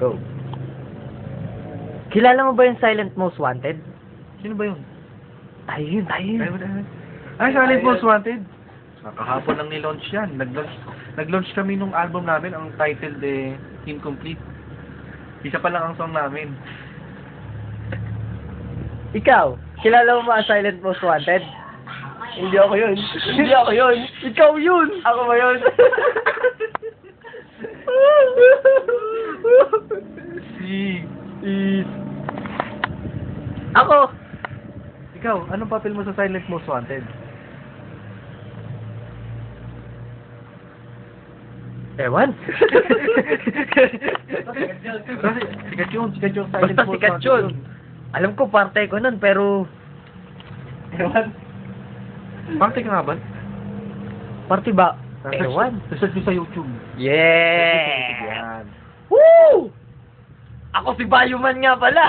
Go. Kilala mo ba yung Silent Most Wanted? Sino ba yun? Tayo yun. Ay, Silent Most Wanted. Kahapon lang ni-launch yan. Nag-launch kami nung album namin. Ang title Incomplete. Isa pa lang ang song namin. Ikaw, kilala mo ba ang Silent Most Wanted? Hindi ako yun. Hindi ako yun. Ikaw yun. Ako ba yun? Ako. Ikaw, anong papel mo sa Silent Most Wanted? Ewan. Sikat yun Silent Basta Most sikat Wanted yun. Alam ko parte ko nun, pero... Ewan. Parte ka nga ba? Parte ba? Ewan. Search mo sa YouTube. Yeah! Yan. Woo! Ako si Bayuman nga pala.